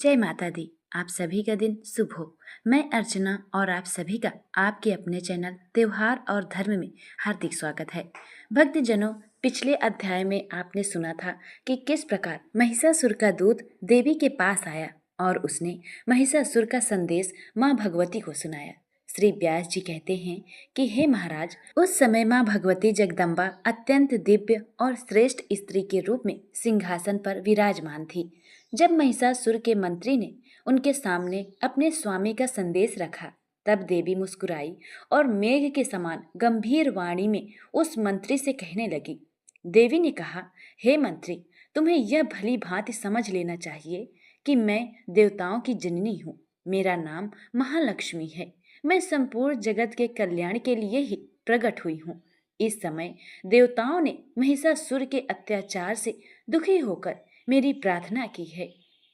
जय माता दी। आप सभी का दिन शुभ हो। मैं अर्चना और आप सभी का आपके अपने चैनल त्योहार और धर्म में हार्दिक स्वागत है। भक्तजनों, पिछले अध्याय में आपने सुना था कि किस प्रकार महिषासुर का दूत देवी के पास आया और उसने महिषासुर का संदेश माँ भगवती को सुनाया। श्री व्यास जी कहते हैं कि हे महाराज, उस समय माँ भगवती जगदम्बा अत्यंत दिव्य और श्रेष्ठ स्त्री के रूप में सिंहासन पर विराजमान थी। जब महिषासुर के मंत्री ने उनके सामने अपने स्वामी का संदेश रखा, तब देवी मुस्कुराई और मेघ के समान गंभीर वाणी में उस मंत्री से कहने लगी। देवी ने कहा, हे मंत्री, तुम्हें यह भली भांति समझ लेना चाहिए कि मैं देवताओं की जननी हूँ। मेरा नाम महालक्ष्मी है। मैं संपूर्ण जगत के कल्याण के लिए ही प्रकट हुई हूँ। इस समय देवताओं ने महिषासुर के अत्याचार से दुखी होकर मेरी प्रार्थना की है,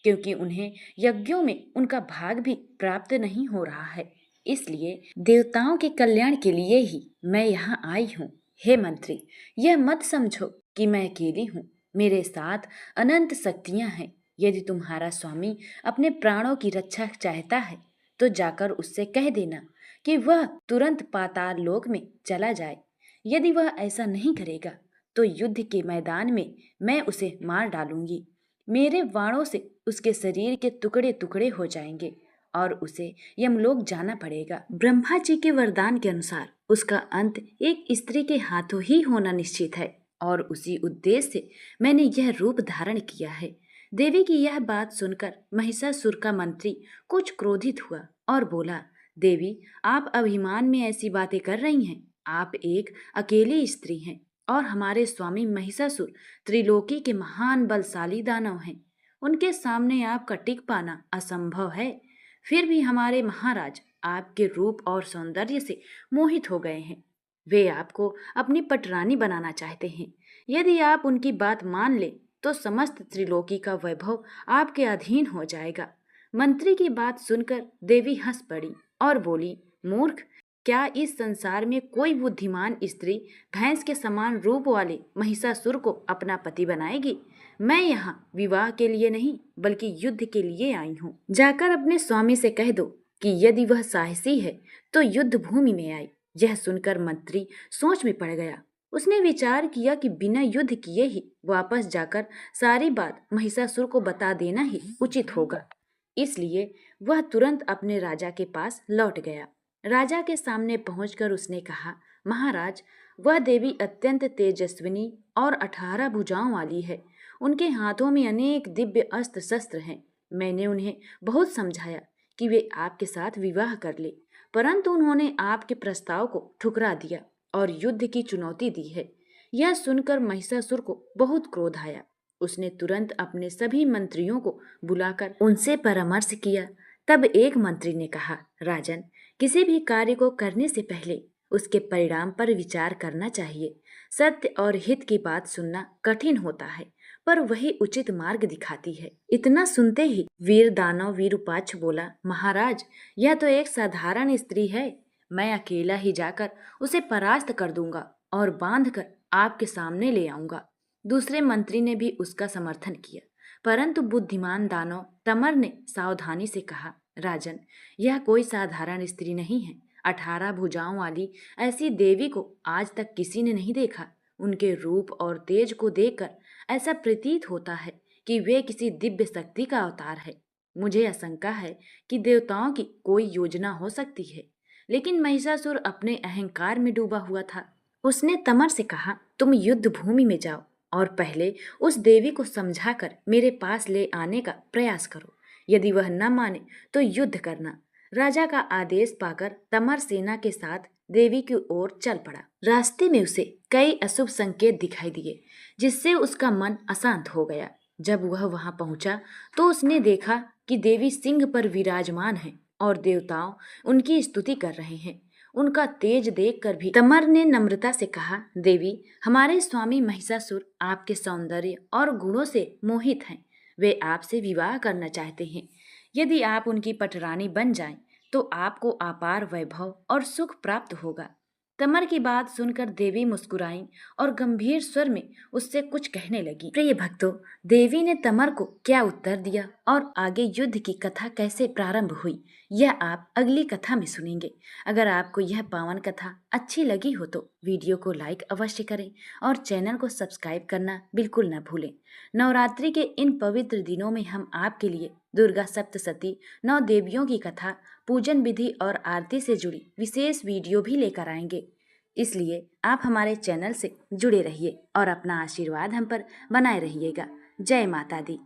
क्योंकि उन्हें यज्ञों में उनका भाग भी प्राप्त नहीं हो रहा है। इसलिए देवताओं के कल्याण के लिए ही मैं यहाँ आई हूँ। हे मंत्री, यह मत समझो कि मैं अकेली हूँ। मेरे साथ अनंत शक्तियाँ हैं। यदि तुम्हारा स्वामी अपने प्राणों की रक्षा चाहता है तो जाकर उससे कह देना कि वह तुरंत पाताल लोक में चला जाए। यदि वह ऐसा नहीं करेगा तो युद्ध के मैदान में मैं उसे मार डालूंगी। मेरे वाणों से उसके शरीर के टुकड़े टुकड़े हो जाएंगे और उसे यमलोक जाना पड़ेगा। ब्रह्मा जी के वरदान के अनुसार उसका अंत एक स्त्री के हाथों ही होना निश्चित है और उसी उद्देश्य से मैंने यह रूप धारण किया है। देवी की यह बात सुनकर महिषासुर का मंत्री कुछ क्रोधित हुआ और बोला, देवी, आप अभिमान में ऐसी बातें कर रही हैं। आप एक अकेली स्त्री हैं और हमारे स्वामी महिषासुर त्रिलोकी के महान बलशाली दानव हैं। उनके सामने आपका टिक पाना असंभव है। फिर भी हमारे महाराज आपके रूप और सौंदर्य से मोहित हो गए हैं। वे आपको अपनी पटरानी बनाना चाहते हैं। यदि आप उनकी बात मान ले तो समस्त त्रिलोकी का वैभव आपके अधीन हो जाएगा। मंत्री की बात सुनकर देवी हंस पड़ी और बोली, मूर्ख, क्या इस संसार में कोई बुद्धिमान स्त्री भैंस के समान रूप वाले महिषासुर को अपना पति बनाएगी? मैं यहाँ विवाह के लिए नहीं बल्कि युद्ध के लिए आई हूँ। जाकर अपने स्वामी से कह दो कि यदि वह साहसी है तो युद्ध भूमि में आए। यह सुनकर मंत्री सोच में पड़ गया। उसने विचार किया कि बिना युद्ध किए ही वापस जाकर सारी बात महिषासुर को बता देना ही उचित होगा। इसलिए वह तुरंत अपने राजा के पास लौट गया। राजा के सामने पहुंचकर उसने कहा, महाराज, वह देवी अत्यंत तेजस्विनी और 18 भुजाओं वाली है। उनके हाथों में अनेक दिव्य अस्त्र शस्त्र हैं। मैंने उन्हें बहुत समझाया कि वे आपके साथ विवाह कर ले, परंतु उन्होंने आपके प्रस्ताव को ठुकरा दिया और युद्ध की चुनौती दी है। यह सुनकर महिषासुर को बहुत क्रोध आया। उसने तुरंत अपने सभी मंत्रियों को बुलाकर उनसे परामर्श किया। तब एक मंत्री ने कहा, राजन, किसी भी कार्य को करने से पहले उसके परिणाम पर विचार करना चाहिए। सत्य और हित की बात सुनना कठिन होता है, पर वही उचित मार्ग दिखाती है। इतना सुनते ही वीर दानव वीरूपाक्ष बोला, महाराज, यह तो एक साधारण स्त्री है। मैं अकेला ही जाकर उसे परास्त कर दूंगा और बांधकर आपके सामने ले आऊंगा। दूसरे मंत्री ने भी उसका समर्थन किया, परंतु बुद्धिमान दानव तमर ने सावधानी से कहा, राजन, यह कोई साधारण स्त्री नहीं है। 18 भुजाओं वाली ऐसी देवी को आज तक किसी ने नहीं देखा। उनके रूप और तेज को देखकर ऐसा प्रतीत होता है कि वे किसी दिव्य शक्ति का अवतार है। मुझे आशंका है कि देवताओं की कोई योजना हो सकती है। लेकिन महिषासुर अपने अहंकार में डूबा हुआ था। उसने तमर से कहा, तुम युद्ध भूमि में जाओ और पहले उस देवी को समझाकर मेरे पास ले आने का प्रयास करो। यदि वह न माने तो युद्ध करना। राजा का आदेश पाकर तमर सेना के साथ देवी की ओर चल पड़ा। रास्ते में उसे कई अशुभ संकेत दिखाई दिए, जिससे उसका मन अशांत हो गया। जब वह वहां पहुंचा तो उसने देखा कि देवी सिंह पर विराजमान है और देवताओं उनकी स्तुति कर रहे हैं। उनका तेज देखकर भी तमर ने नम्रता से कहा, देवी, हमारे स्वामी महिषासुर आपके सौंदर्य और गुणों से मोहित हैं। वे आपसे विवाह करना चाहते हैं। यदि आप उनकी पटरानी बन जाएं, तो आपको अपार वैभव और सुख प्राप्त होगा। तमर की बात सुनकर देवी मुस्कुराई और गंभीर स्वर में उससे कुछ कहने लगी। प्रिय भक्तों, देवी ने तमर को क्या उत्तर दिया और आगे युद्ध की कथा कैसे प्रारंभ हुई, यह आप अगली कथा में सुनेंगे। अगर आपको यह पावन कथा अच्छी लगी हो तो वीडियो को लाइक अवश्य करें और चैनल को सब्सक्राइब करना बिल्कुल न भूलें। नवरात्रि के इन पवित्र दिनों में हम आपके लिए दुर्गा सप्तशती, 9 देवियों की कथा, पूजन विधि और आरती से जुड़ी विशेष वीडियो भी लेकर आएंगे। इसलिए आप हमारे चैनल से जुड़े रहिए और अपना आशीर्वाद हम पर बनाए रहिएगा। जय माता दी।